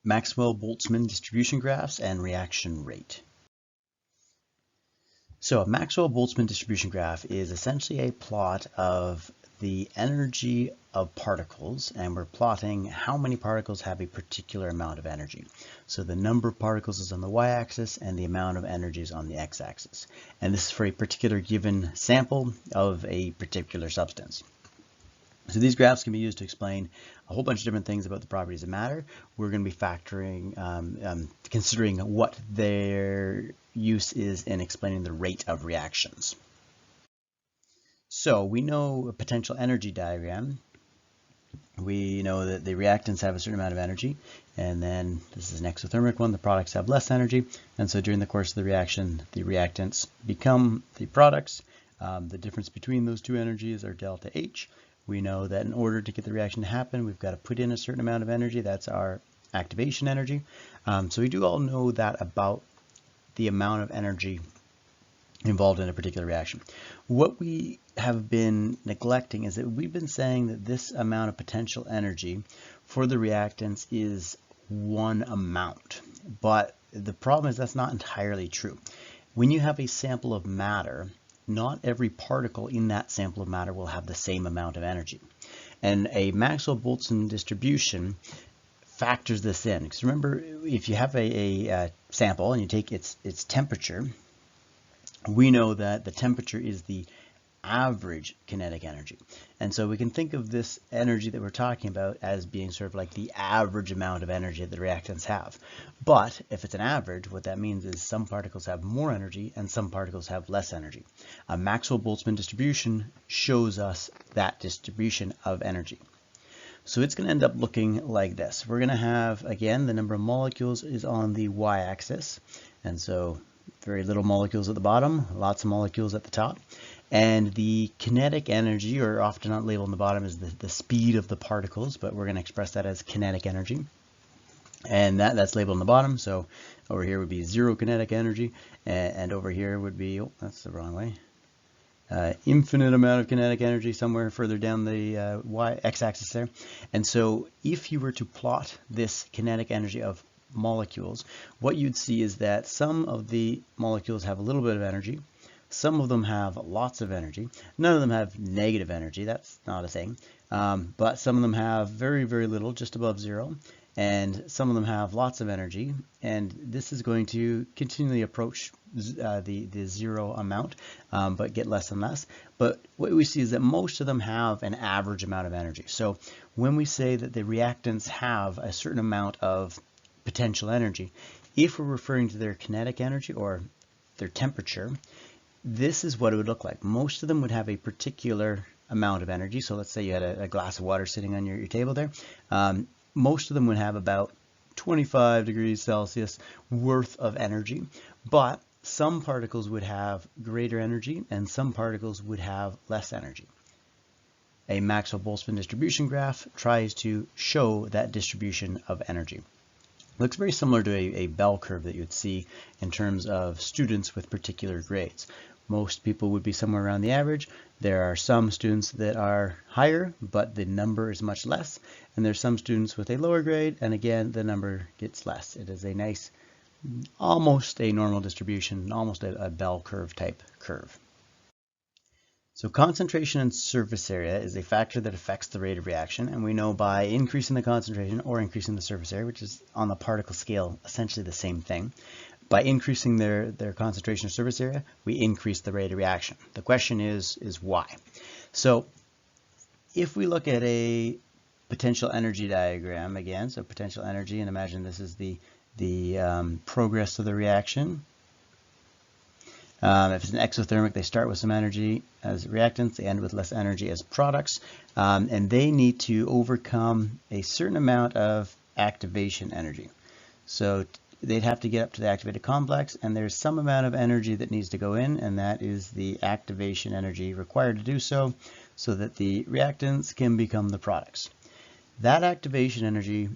Maxwell-Boltzmann distribution graphs and reaction rate. So a Maxwell-Boltzmann distribution graph is essentially a plot of the energy of particles, and we're plotting how many particles have a particular amount of energy. So the number of particles is on the y-axis and the amount of energy is on the x-axis. And this is for a particular given sample of a particular substance. So these graphs can be used to explain a whole bunch of different things about the properties of matter. We're going to be considering what their use is in explaining the rate of reactions. So we know a potential energy diagram. We know that the reactants have a certain amount of energy, and then this is an exothermic one, the products have less energy, and so during the course of the reaction, the reactants become the products. The difference between those two energies are delta H. We know that in order to get the reaction to happen, we've got to put in a certain amount of energy. That's our activation energy. So we do all know that about the amount of energy involved in a particular reaction. What we have been neglecting is that we've been saying that this amount of potential energy for the reactants is one amount. But the problem is that's not entirely true. When you have a sample of matter, not every particle in that sample of matter will have the same amount of energy. And a Maxwell-Boltzmann distribution factors this in. Because remember, if you have a sample and you take its temperature, we know that the temperature is the average kinetic energy. And so we can think of this energy that we're talking about as being sort of like the average amount of energy that the reactants have. But if it's an average, what that means is some particles have more energy and some particles have less energy. A Maxwell-Boltzmann distribution shows us that distribution of energy. So it's going to end up looking like this. We're going to have, again, the number of molecules is on the y-axis. And so very little molecules at the bottom, lots of molecules at the top. And the kinetic energy, or often not labeled on the bottom, is the speed of the particles, but we're going to express that as kinetic energy. And that's labeled on the bottom. So over here would be zero kinetic energy, and over here would be, oh, that's the wrong way, infinite amount of kinetic energy somewhere further down the x-axis there. And so if you were to plot this kinetic energy of molecules, what you'd see is that some of the molecules have a little bit of energy. Some of them have lots of energy. None of them have negative energy. That's not a thing. But some of them have very, very little, just above zero. And some of them have lots of energy. And this is going to continually approach the zero amount, but get less and less. But what we see is that most of them have an average amount of energy. So when we say that the reactants have a certain amount of potential energy, if we're referring to their kinetic energy or their temperature, this is what it would look like. Most of them would have a particular amount of energy. So let's say you had a glass of water sitting on your table there. Most of them would have about 25 degrees Celsius worth of energy, but some particles would have greater energy and some particles would have less energy. A Maxwell-Boltzmann distribution graph tries to show that distribution of energy. Looks very similar to a bell curve that you'd see in terms of students with particular grades. Most people would be somewhere around the average. There are some students that are higher, but the number is much less. And there's some students with a lower grade, and again, the number gets less. It is a nice, almost a normal distribution, almost a bell curve type curve. So concentration and surface area is a factor that affects the rate of reaction, and we know by increasing the concentration or increasing the surface area, which is on the particle scale essentially the same thing, by increasing their concentration or surface area, we increase the rate of reaction. The question is why? So if we look at a potential energy diagram again, so potential energy, and imagine this is the progress of the reaction. If it's an exothermic, they start with some energy as reactants, they end with less energy as products, and they need to overcome a certain amount of activation energy. So they'd have to get up to the activated complex, and there's some amount of energy that needs to go in, and that is the activation energy required to do so, so that the reactants can become the products. That activation energy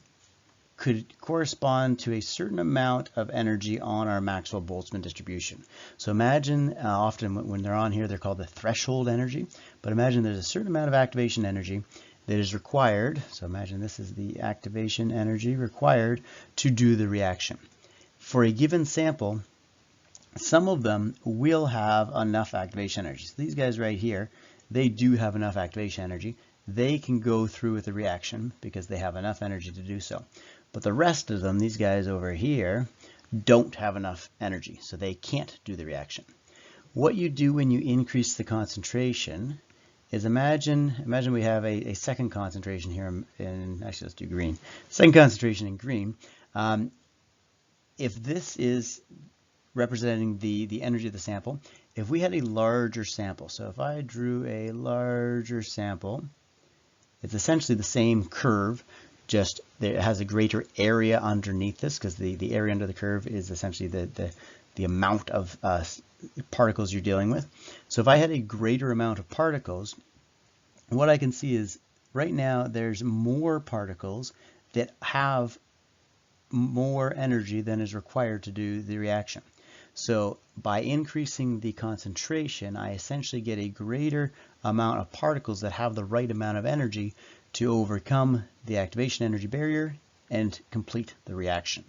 could correspond to a certain amount of energy on our Maxwell-Boltzmann distribution. So imagine, often when they're on here, they're called the threshold energy, but imagine there's a certain amount of activation energy that is required. So imagine this is the activation energy required to do the reaction. For a given sample, some of them will have enough activation energy. So these guys right here, they do have enough activation energy. They can go through with the reaction because they have enough energy to do so. But the rest of them, these guys over here, don't have enough energy, so they can't do the reaction. What you do when you increase the concentration is imagine we have a second concentration here in, actually let's do green. Second concentration in green. If this is representing the energy of the sample, if we had a larger sample, so if I drew a larger sample, it's essentially the same curve, just it has a greater area underneath this because the area under the curve is essentially the amount of particles you're dealing with. So if I had a greater amount of particles, what I can see is right now there's more particles that have more energy than is required to do the reaction. So by increasing the concentration, I essentially get a greater amount of particles that have the right amount of energy to overcome the activation energy barrier and complete the reaction.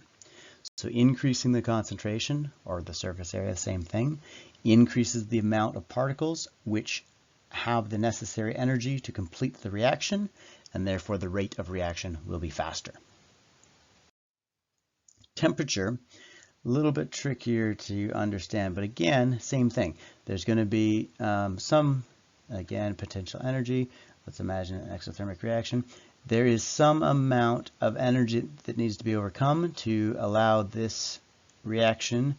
So increasing the concentration, or the surface area, same thing, increases the amount of particles which have the necessary energy to complete the reaction, and therefore the rate of reaction will be faster. Temperature, a little bit trickier to understand, but again, same thing. There's going to be some, again, potential energy. Let's imagine an exothermic reaction. There is some amount of energy that needs to be overcome to allow this reaction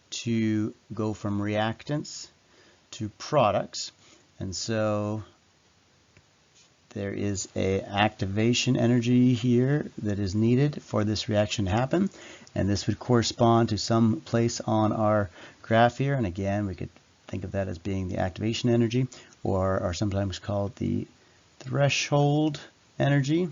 to go from reactants to products. And so there is a activation energy here that is needed for this reaction to happen. And this would correspond to some place on our graph here. And again, we could think of that as being the activation energy, or sometimes called the threshold energy.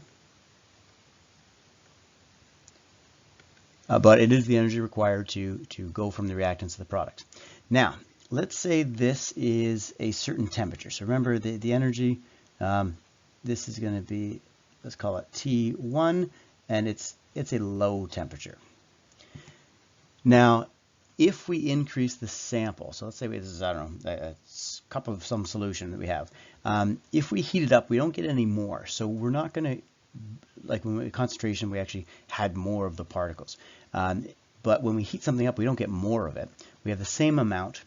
But it is the energy required to go from the reactants to the product. Now, let's say this is a certain temperature. So remember the energy, this is going to be, let's call it T1, and it's a low temperature. Now, if we increase the sample, so let's say this is, I don't know, a cup of some solution that we have. If we heat it up, we don't get any more. So we're not going to, like when we concentration, we actually had more of the particles. But when we heat something up, we don't get more of it. We have the same amount.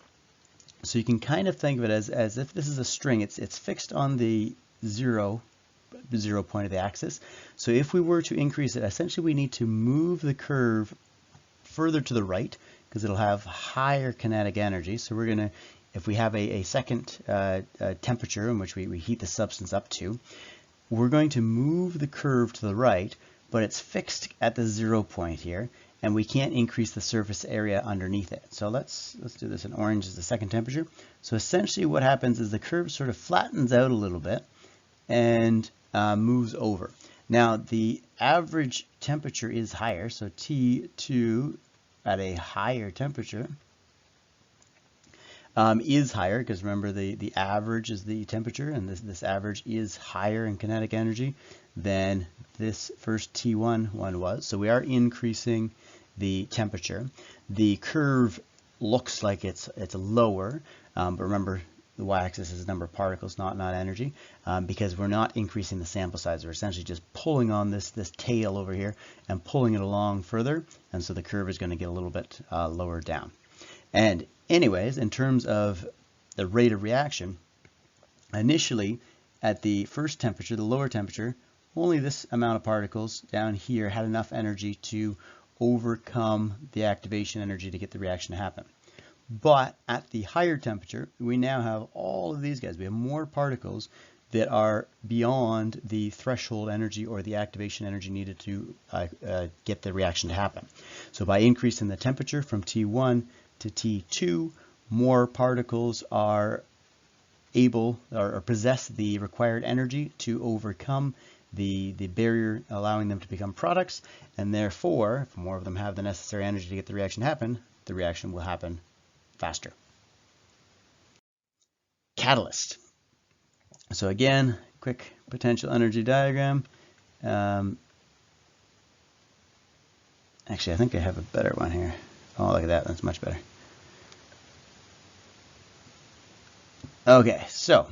So you can kind of think of it as if this is a string. It's fixed on the zero point of the axis. So if we were to increase it, essentially we need to move the curve further to the right because it'll have higher kinetic energy. So we're going to, if we have a second temperature in which we heat the substance up to, we're going to move the curve to the right, but it's fixed at the 0 point here, and we can't increase the surface area underneath it. So let's do this in orange as the second temperature. So essentially what happens is the curve sort of flattens out a little bit and moves over. Now the average temperature is higher, so T2 at a higher temperature is higher, because remember the average is the temperature, and this average is higher in kinetic energy than this first T1 one was. So we are increasing the temperature. The curve looks like it's lower, but remember the y-axis is the number of particles, not energy, because we're not increasing the sample size. We're essentially just pulling on this tail over here and pulling it along further, and so the curve is going to get a little bit lower down. And anyways, in terms of the rate of reaction, initially at the first temperature, the lower temperature, only this amount of particles down here had enough energy to overcome the activation energy to get the reaction to happen. But at the higher temperature, we now have all of these guys. We have more particles that are beyond the threshold energy or the activation energy needed to get the reaction to happen. So by increasing the temperature from T1 to T2, more particles are able or possess the required energy to overcome the barrier, allowing them to become products, and therefore, if more of them have the necessary energy to get the reaction to happen, the reaction will happen faster. Catalyst. So again, quick quick potential energy diagram. Actually, I think I have a better one here. Oh, look at that. That's much better. Okay, so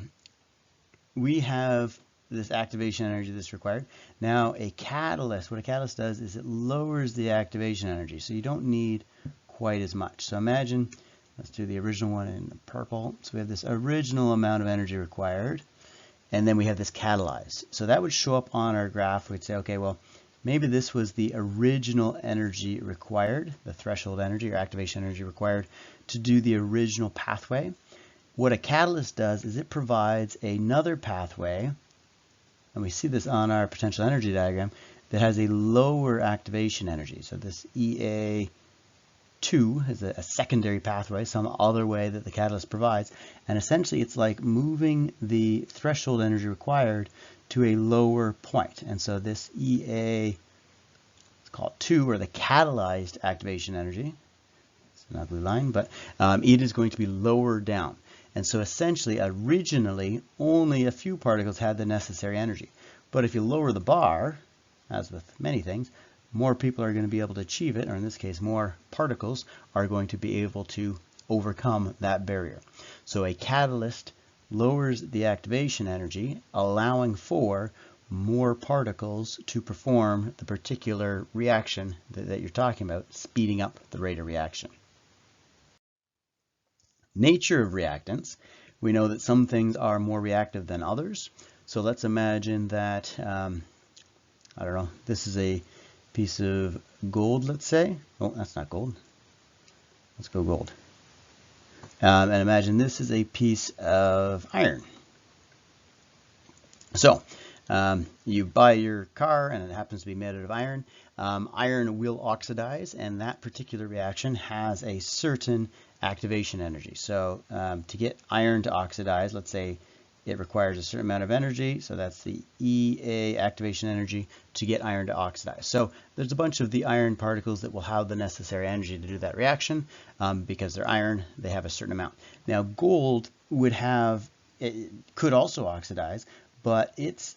we have this activation energy that's required. Now, what a catalyst does is it lowers the activation energy, so you don't need quite as much. So imagine, let's do the original one in the purple. So we have this original amount of energy required, and then we have this catalyzed. So that would show up on our graph. We'd say, okay, well, maybe this was the original energy required, the threshold energy or activation energy required to do the original pathway. What a catalyst does is it provides another pathway, and we see this on our potential energy diagram, that has a lower activation energy. So this EA2 is a secondary pathway, some other way that the catalyst provides, and essentially it's like moving the threshold energy required to a lower point. And so this EA, it's called 2, or the catalyzed activation energy, it's not a blue line, but it is going to be lower down. And so essentially, originally, only a few particles had the necessary energy. But if you lower the bar, as with many things, more people are going to be able to achieve it, or in this case, more particles are going to be able to overcome that barrier. So a catalyst lowers the activation energy, allowing for more particles to perform the particular reaction that you're talking about, speeding up the rate of reaction. Nature of reactants. We know that some things are more reactive than others. So let's imagine that, I don't know, this is a piece of gold, let's say. Oh, that's not gold. Let's go gold. And imagine this is a piece of iron. So you buy your car and it happens to be made out of iron. Iron will oxidize, and that particular reaction has a certain activation energy. So to get iron to oxidize, let's say it requires a certain amount of energy, so that's the EA activation energy to get iron to oxidize. So there's a bunch of the iron particles that will have the necessary energy to do that reaction. Because they're iron, they have a certain amount. Now gold could also oxidize, but its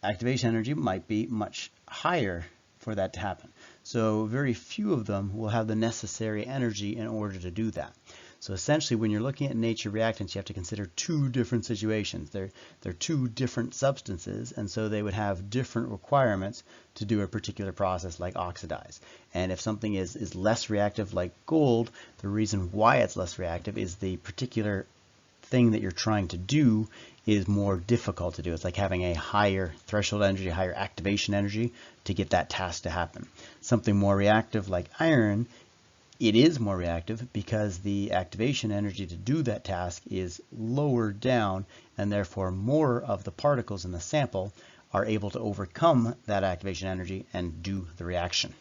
activation energy might be much higher for that to happen. So very few of them will have the necessary energy in order to do that. So essentially, when you're looking at nature reactants, you have to consider two different situations. They're two different substances, and so they would have different requirements to do a particular process like oxidize. And if something is less reactive like gold, the reason why it's less reactive is the particular thing that you're trying to do is more difficult to do. It's like having a higher threshold energy, higher activation energy to get that task to happen. Something more reactive like iron, it is more reactive because the activation energy to do that task is lower down, and therefore more of the particles in the sample are able to overcome that activation energy and do the reaction.